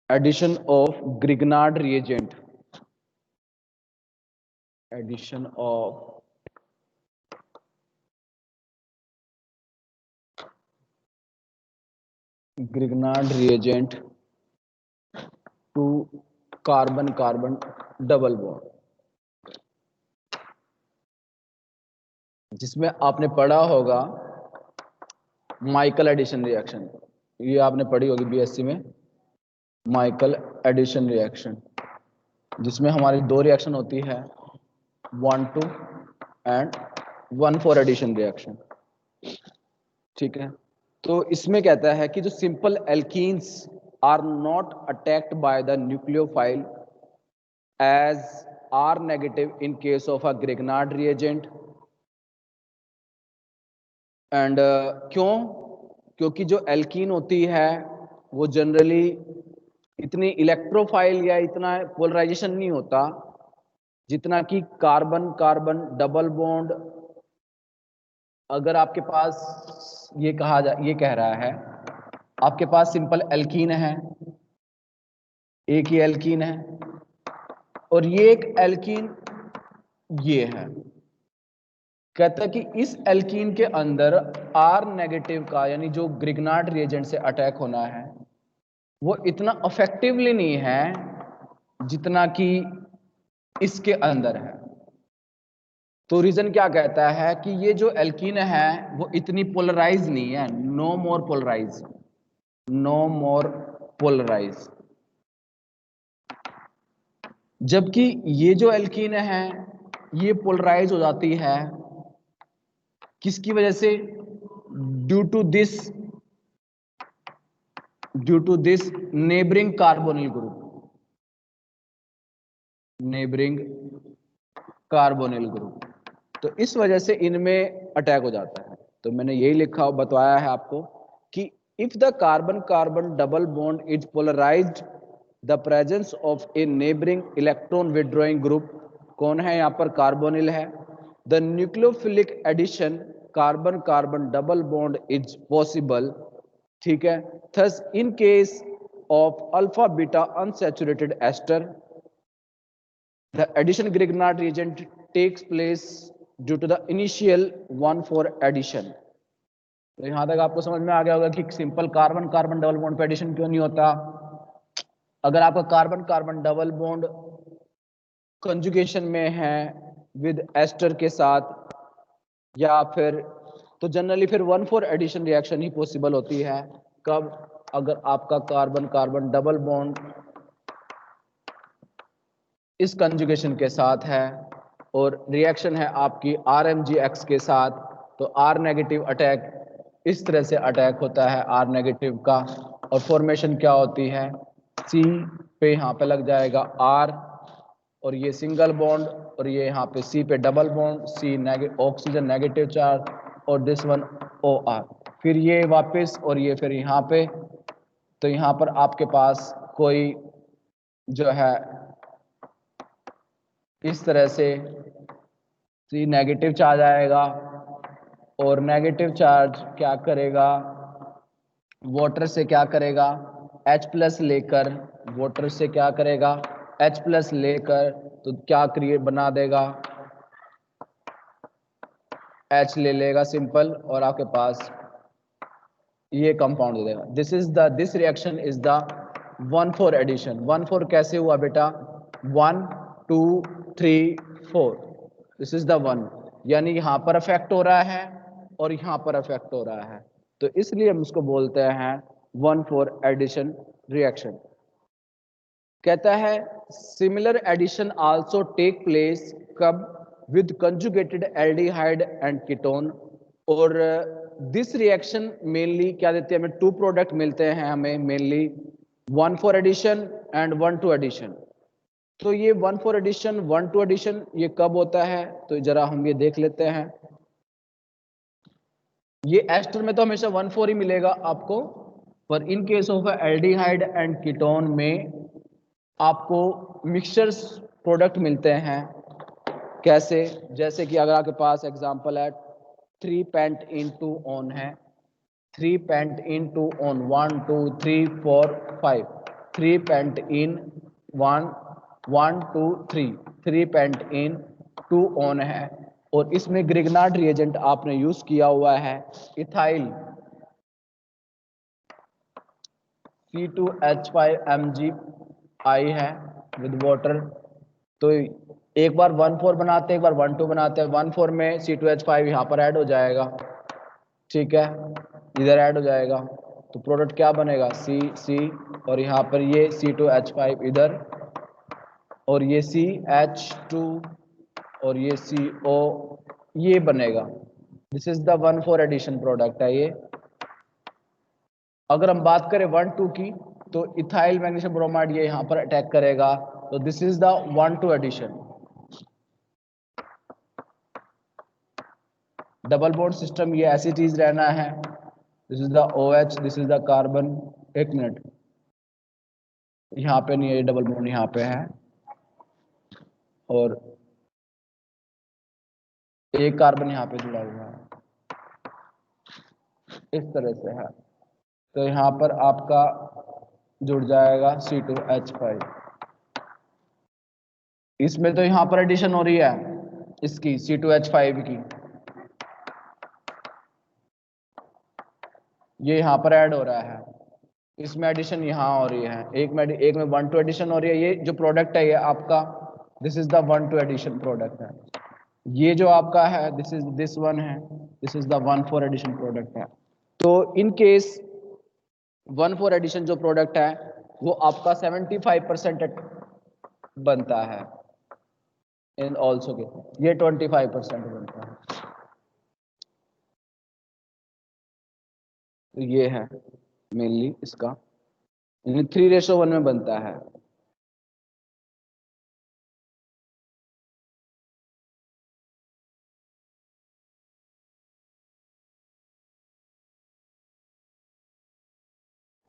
addition of Grignard reagent, addition of Grignard reagent to carbon carbon double bond, जिसमें आपने पढ़ा होगा Michael addition reaction, ये आपने पढ़ी होगी बीएससी में, माइकल एडिशन रिएक्शन, जिसमें हमारी दो रिएक्शन होती है 1,2 एंड 1,4 एडिशन रिएक्शन। ठीक है, तो इसमें कहता है कि जो simple alkenes are not attacked by the nucleophile as are negative in case of a Grignard reagent and क्योंकि जो एल्कीन होती है वो जनरली इतनी इलेक्ट्रोफाइल या इतना पोलराइजेशन नहीं होता जितना कि कार्बन कार्बन डबल बॉन्ड। अगर आपके पास ये कह रहा है आपके पास सिंपल एल्कीन है, एक ही एल्कीन है और ये एक एल्कीन ये है, कहता है कि इस एल्कीन के अंदर आर नेगेटिव का यानी जो ग्रिग्नार्ड रिएजेंट से अटैक होना है वो इतना इफेक्टिवली नहीं है जितना कि इसके अंदर है। तो रीजन क्या कहता है कि ये जो एल्कीन है वो इतनी पोलराइज नहीं है, नो मोर पोलराइज, नो मोर पोलराइज, जबकि ये जो एल्कीन है ये पोलराइज हो जाती है किसकी वजह से, due to this neighbouring carbonyl group, neighbouring carbonyl group, तो इस वजह से इनमें अटैक हो जाता है। तो मैंने यही लिखा बताया है आपको कि if the carbon carbon double bond is polarised the presence of a neighbouring electron withdrawing group, कौन है यहाँ पर, कार्बोनिल है, the nucleophilic addition carbon carbon double bond is possible. ठीक है, thus in case of alpha beta unsaturated ester the addition Grignard reagent takes place due to the initial 1,4 addition। तो यहां तक आपको समझ में आ गया होगा कि simple carbon carbon double bond पे एडिशन क्यों नहीं होता। अगर आपका carbon carbon double bond conjugation में है विद एस्टर के साथ या फिर, तो जनरली फिर 1,4 एडिशन रिएक्शन ही पॉसिबल होती है। कब, अगर आपका कार्बन कार्बन डबल बॉन्ड इस कंजुगेशन के साथ है और रिएक्शन है आपकी RMgX के साथ, तो R नेगेटिव अटैक इस तरह से अटैक होता है R नेगेटिव का, और फॉर्मेशन क्या होती है, C पे यहाँ पे लग जाएगा R और ये सिंगल बॉन्ड, और ये यहाँ पे C पे double bond, C oxygen negative charge और दिस वन OR, फिर ये वापस और ये फिर यहाँ पे, तो यहाँ पर आपके पास कोई जो है इस तरह से C नेगेटिव चार्ज आएगा और नेगेटिव चार्ज क्या करेगा, वाटर से क्या करेगा, H प्लस लेकर, वाटर से क्या करेगा, H प्लस लेकर, तो क्या क्रिएट बना देगा, H ले लेगा सिंपल और आपके पास ये कंपाउंड दे देगा। This reaction is the 1,4 addition. 1,4 कैसे हुआ बेटा, 1 2 3 4, दिस इज द 1, यानी यहां पर अफेक्ट हो रहा है और यहां पर अफेक्ट हो रहा है, तो इसलिए हम उसको बोलते हैं 1,4 एडिशन रिएक्शन। कहता है similar addition also take place कब, with conjugated aldehyde and ketone, और दिस रिएक्शन मेनली क्या देते हैं हमें, टू प्रोडक्ट मिलते हैं हमें मेनली, 1,4 एडिशन एंड 1,2 एडिशन। तो ये 1,4 एडिशन 1,2 एडिशन ये कब होता है, तो जरा हम ये देख लेते हैं। ये एस्टर में तो हमेशा 1,4 ही मिलेगा आपको, पर इन case of aldehyde and ketone में आपको मिक्सचर्स प्रोडक्ट मिलते हैं। कैसे, जैसे कि अगर आपके पास एग्जांपल है 3 पेंट इन 2 ऑन है, 3 pent ene 2 one 1 2 3 4 5, 3 pent ene 1 1 2 3 3 pent ene 2 one है, और इसमें ग्रिग्नार्ड रिएजेंट आपने यूज किया हुआ है इथाइल C2H5Mg है विद वाटर। तो एक बार 1,4 बनाते हैं, एक बार 1,2 बनाते हैं। 1,4 में C2H5 यहाँ पर ऐड हो जाएगा, ठीक है, इधर ऐड हो जाएगा, तो प्रोडक्ट क्या बनेगा C और यहाँ पर ये C2H5 इधर, और ये CH2 और ये CO, ये बनेगा। This is the 1,4 addition product है ये। अगर हम बात करें 1,2 की, तो इथाइल मैग्नीशियम ब्रोमाइड ये यहां पर अटैक करेगा, तो this is the 1,2 addition. Double bond system ये ऐसी चीज रहना है। This is the OH, this is the carbon. एक मिनट, यहाँ पे नहीं है, ये डबल बॉन्ड यहाँ पे है, और एक कार्बन यहाँ पे जुड़ा हुआ है, इस तरह से है। तो यहाँ पर आपका जुड़ जाएगा C2H5। इसमें तो यहाँ पर एडिशन हो रही है इसकी C2H5 की, ये यहाँ पर ऐड हो रहा है, इसमें एडिशन यहाँ हो रही है। एक में 1,2 एडिशन हो रही है। ये जो प्रोडक्ट है ये आपका, this is the 1,2 addition product है। ये जो आपका है, दिस वन है, this is the 1,4 addition product है। तो इन केस 1,4 एडिशन जो प्रोडक्ट है वो आपका 75% बनता है इन ऑल्सो के, ये 25% बनता है। तो ये है मेनली इसका 3:1 में बनता है।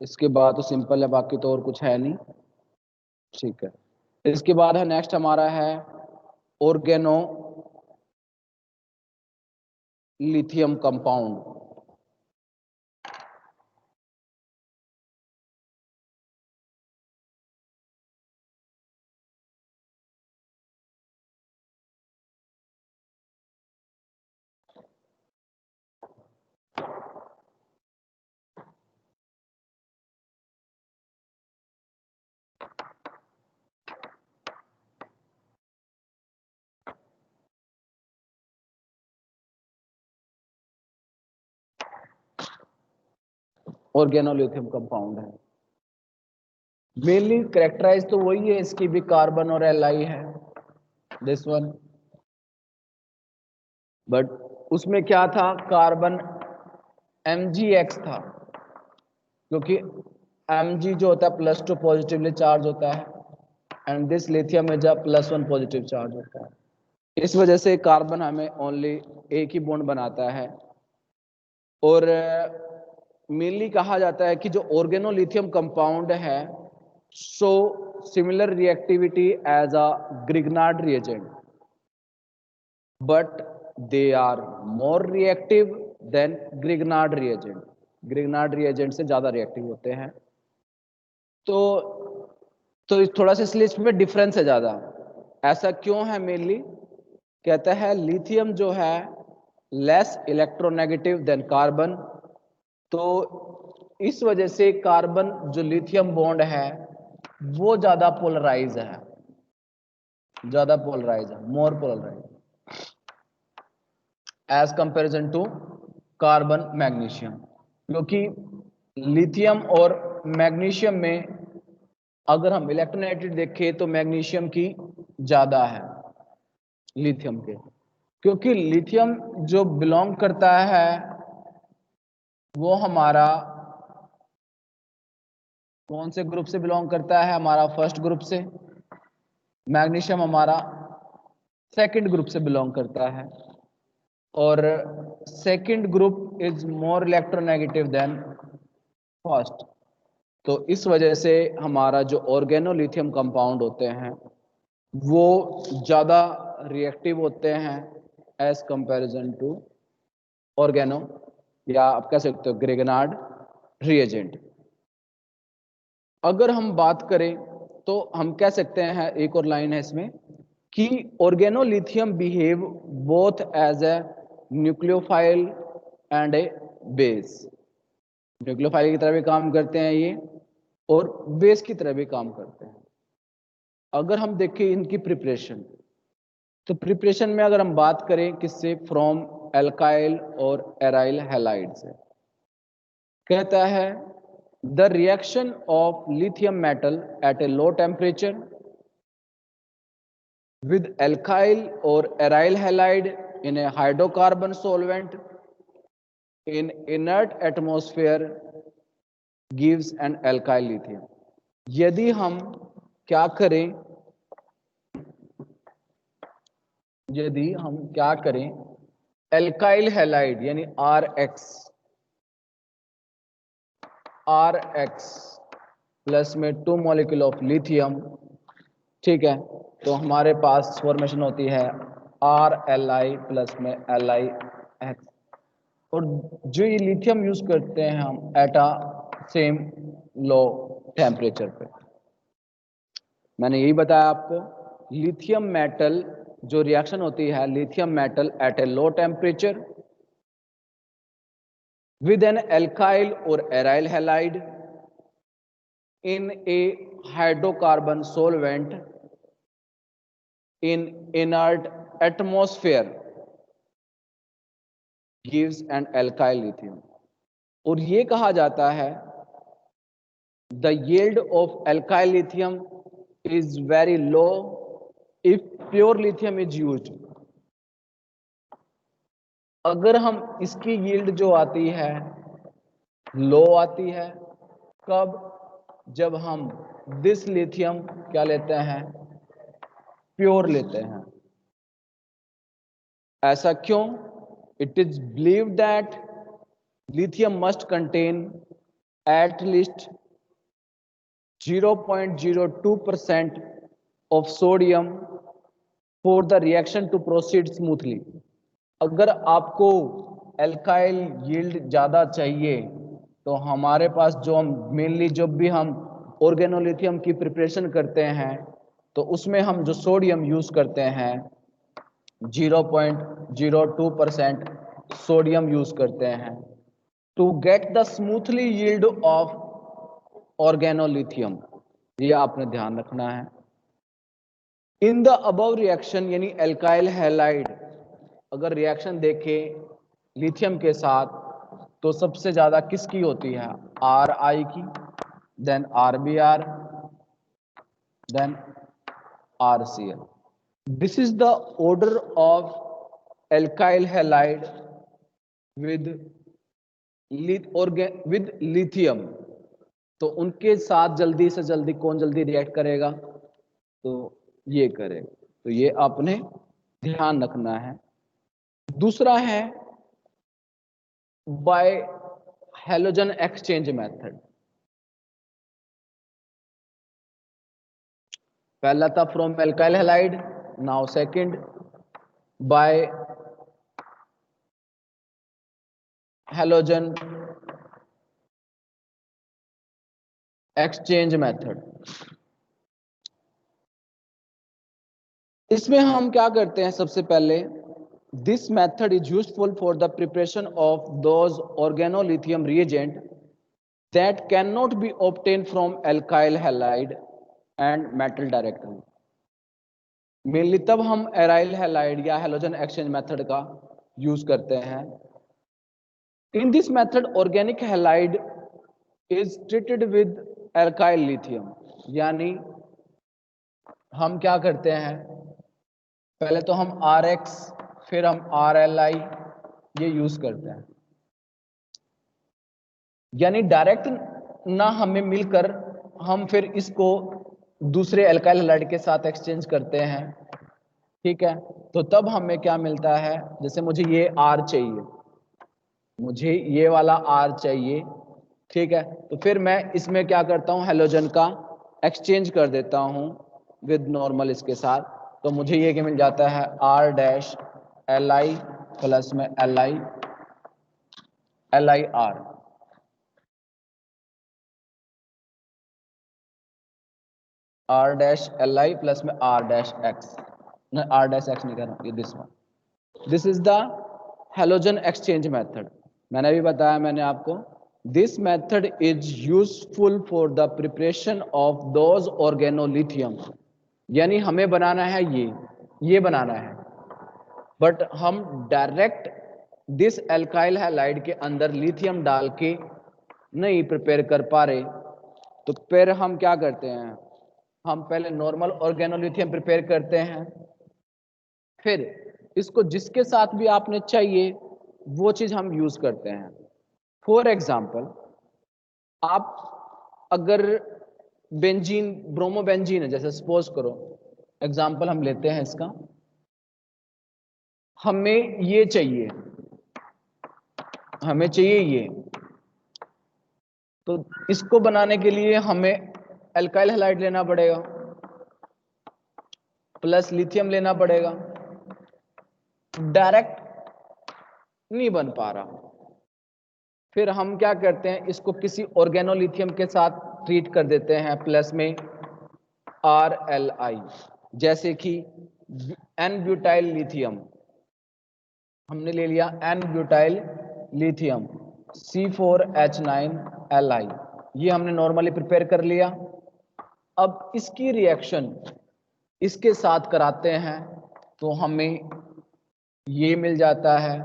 इसके बाद तो सिंपल है, बाकी तो और कुछ है नहीं, ठीक है। इसके बाद है नेक्स्ट हमारा है organo lithium compound. Organolithium compound है, मेनली कैरेक्टराइज तो वही है, इसकी भी कार्बन और Li है, दिस वन। बट उसमें क्या था, कार्बन Mgx था, क्योंकि Mg जो होता है +2 पॉजिटिवली चार्ज होता है, and this lithium is +1 positive charge होता है। इस वजह से कार्बन हमें ओनली एक ही बॉन्ड बनाता है। और मेनली कहा जाता है कि जो ऑर्गेनोलिथियम कंपाउंड है show similar reactivity as a Grignard reagent, but they are more reactive than Grignard reagent. Grignard reagent से ज्यादा रिएक्टिव होते हैं। तो थोड़ा सा इसलिए इसमें डिफरेंस है ज्यादा। ऐसा क्यों है मेनली, कहता है लिथियम जो है लेस इलेक्ट्रोनेगेटिव देन कार्बन, तो इस वजह से कार्बन जो लिथियम बॉन्ड है वो ज्यादा पोलराइज है, more polarise as comparison to carbon magnesium. क्योंकि लिथियम और मैग्नीशियम में अगर हम इलेक्ट्रोनेगेटिव देखें तो मैग्नीशियम की ज्यादा है लिथियम के, क्योंकि लिथियम जो बिलोंग करता है वो हमारा कौन से ग्रुप से बिलोंग करता है, हमारा फर्स्ट ग्रुप से। मैग्नीशियम हमारा सेकंड ग्रुप से बिलोंग करता है, और second group is more electronegative than first. तो इस वजह से हमारा जो ऑर्गेनोलिथियम कंपाउंड होते हैं वो ज्यादा रिएक्टिव होते हैं एज कंपैरिजन टू ऑर्गेनो, या आप कह सकते हो ग्रिग्नार्ड रिएजेंट। अगर हम बात करें तो हम कह सकते हैं, एक और लाइन है इसमें, कि organolithium behave both as a nucleophile and a base. Nucleophile की तरह भी काम करते हैं ये, और बेस की तरह भी काम करते हैं। अगर हम देखें इनकी प्रिपरेशन, तो प्रिपरेशन में अगर हम बात करें किससे, फ्रॉम एल्काइल और एराइल हैलाइड से, कहता है the reaction of lithium metal at A low temperature with alkyl or aryl halide in a hydrocarbon solvent in inert atmosphere gives an alkyl lithium। यदि हम क्या करें, यदि हम क्या करें, एल्काइल हैलाइड यानी RX प्लस में 2 मॉलिक्यूल ऑफ लिथियम, ठीक है, तो हमारे पास फॉर्मेशन होती है RLi प्लस में LiX। और जो ये लिथियम यूज करते हैं हम at a same low temperature पे। मैंने यही बताया आपको, लिथियम मेटल जो रिएक्शन होती है, lithium metal at A low temperature with an alkyl or aryl halide in a hydrocarbon solvent in inert atmosphere gives an alkyl lithium। और ये कहा जाता है the yield of alkyl lithium is very low if pure lithium is used। अगर हम इसकी yield जो आती है लो आती है, कब, जब हम दिस लिथियम क्या लेते हैं, प्योर लेते हैं। ऐसा क्यों? It is believe that lithium must contain at least 0.02% of sodium for the reaction to proceed smoothly. अगर आपको एल्काइल यील्ड ज्यादा चाहिए, तो हमारे पास जो हम मेनली जब भी हम ऑर्गेनोलिथियम की प्रिपरेशन करते हैं, तो उसमें हम जो सोडियम यूज करते हैं 0.02% सोडियम यूज करते हैं to get the smoothly yield of organolithium. ये आपने ध्यान रखना है। इन द अबव रिएक्शन यानी एल्काइल हैलाइड, अगर रिएक्शन देखें लिथियम के साथ, तो सबसे ज्यादा किसकी होती है, Ri की, then RBr, then RCl। This is the order of alkyl halide with lithium. तो उनके साथ जल्दी से जल्दी कौन जल्दी रिएक्ट करेगा, तो ये करेगा। तो ये आपने ध्यान रखना है। दूसरा है बाय हैलोजन एक्सचेंज मेथड। पहला था from alkyl halide, now second by halogen exchange method. इसमें हम क्या करते हैं, सबसे पहले this method is useful for the preparation of those organolithium reagent that can not be obtain from alkyl halide and metal directly. Mainly तब हम aryl halide या हैलोजन एक्सचेंज मेथड का यूज करते हैं। In this method organic halide is treated with alkyl lithium. यानी हम क्या करते हैं, पहले तो हम RX फिर हम RLi ये यूज करते हैं। यानी डायरेक्ट ना हमें मिलकर हम फिर इसको दूसरे एल्काइल हैलाइड के साथ एक्सचेंज करते हैं, ठीक है। तो तब हमें क्या मिलता है, जैसे मुझे ये R चाहिए, मुझे ये वाला R चाहिए, ठीक है, तो फिर मैं इसमें क्या करता हूँ, हैलोजन का एक्सचेंज कर देता हूँ विद नॉर्मल इसके साथ। तो मुझे ये क्या मिल जाता है, R-Li प्लस में LiR। R dash L I plus में R dash X, R dash X नहीं कर रहा, ये this one, this is the halogen exchange method. मैंने अभी बताया मैंने आपको, this method is useful for the preparation of those organolithium, यानी हमें बनाना है ये बनाना है, बट हम डायरेक्ट दिस एल्काइल हैलाइड के अंदर लिथियम डाल के नहीं प्रिपेयर कर पा रहे, तो फिर हम क्या करते हैं, हम पहले नॉर्मल ऑर्गेनोलिथियम प्रिपेयर करते हैं, फिर इसको जिसके साथ भी आपने चाहिए वो चीज हम यूज करते हैं। फॉर एग्जाम्पल, आप अगर बेंजीन ब्रोमोबेंजीन है, जैसे सपोज करो एग्जाम्पल हम लेते हैं इसका, हमें ये चाहिए, हमें चाहिए ये, तो इसको बनाने के लिए हमें एल्काइल हैलाइड लेना पड़ेगा प्लस लिथियम लेना पड़ेगा, डायरेक्ट नहीं बन पा रहा, फिर हम क्या करते हैं, इसको किसी ऑर्गेनोलिथियम के साथ ट्रीट कर देते हैं प्लस में RLI, जैसे कि एन ब्यूटाइल लिथियम, हमने ले लिया एन ब्यूटाइल लिथियम C4H9Li, ये हमने नॉर्मली प्रिपेयर कर लिया। अब इसकी रिएक्शन इसके साथ कराते हैं तो हमें ये मिल जाता है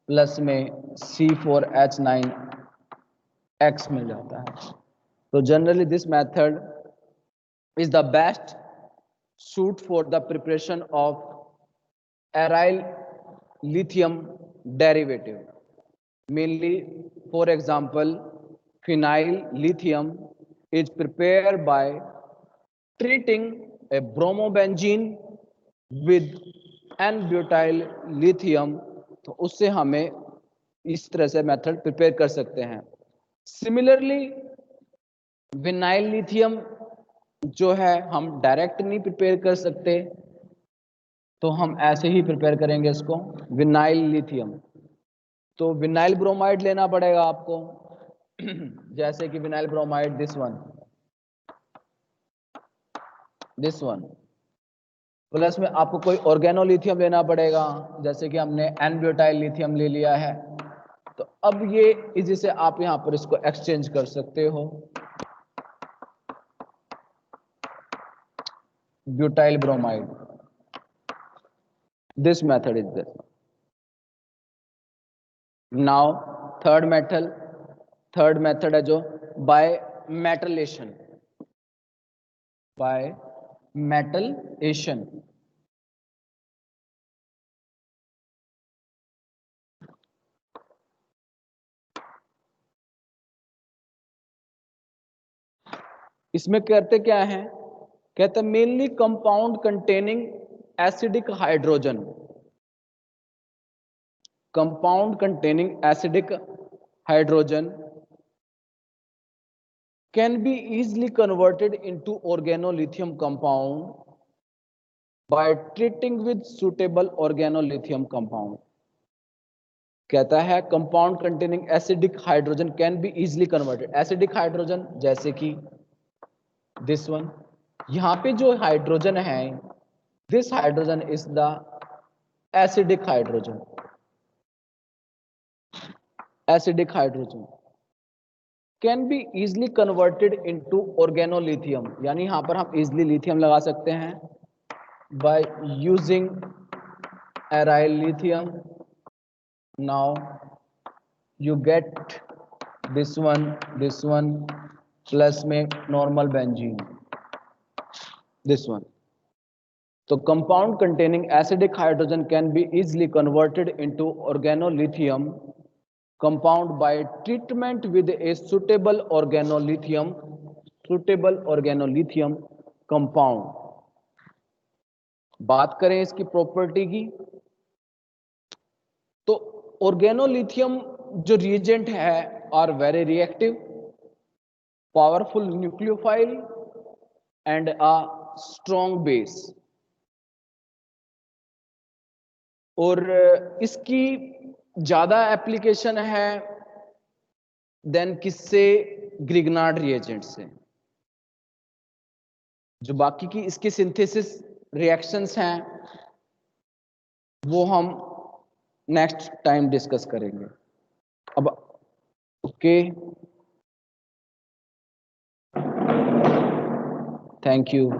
प्लस में C4H9X मिल जाता है। तो generally this method is the best suit for the preparation of aryl lithium derivative, mainly for example phenyl lithium is prepared by treating a bromobenzene with n-butyl lithium, तो उससे हमें इस तरह से मेथड प्रिपेयर कर सकते हैं। सिमिलरली विनाइल लिथियम जो है हम डायरेक्ट नहीं प्रिपेयर कर सकते, तो हम ऐसे ही प्रिपेयर करेंगे इसको, विनाइल लिथियम, तो विनाइल ब्रोमाइड लेना पड़ेगा आपको जैसे कि vinyl bromide this one plus में आपको कोई ऑर्गेनोलिथियम लेना पड़ेगा, जैसे कि हमने एन ब्यूटाइल लिथियम ले लिया है, तो अब ये इजी से आप यहां पर इसको एक्सचेंज कर सकते हो, butyl bromide, this method is this. Now third method है जो by metallation, इसमें कहते क्या है, कहते mainly compound containing acidic hydrogen, compound containing acidic hydrogen can be easily converted into organolithium compound by treating with suitable organolithium compound। कहता है compound containing acidic hydrogen can be easily converted, acidic hydrogen जैसे कि this one, यहां पे जो hydrogen है, this hydrogen is the acidic hydrogen, can be easily converted into organolithium, यानी यहां पर हम easily lithium लगा सकते हैं by using aryl lithium। now you get this one plus में normal benzene, this one, तो compound containing acidic hydrogen can be easily converted into organolithium compound by treatment with a suitable organolithium compound। बात करें इसकी property की, तो organolithium जो reagent है are very reactive, powerful nucleophile and a strong base, और इसकी ज्यादा एप्लीकेशन है देन किससे, ग्रिग्नार्ड रिएजेंट से। जो बाकी की इसकी सिंथेसिस रिएक्शंस हैं वो हम नेक्स्ट टाइम डिस्कस करेंगे। अब ओके, थैंक यू।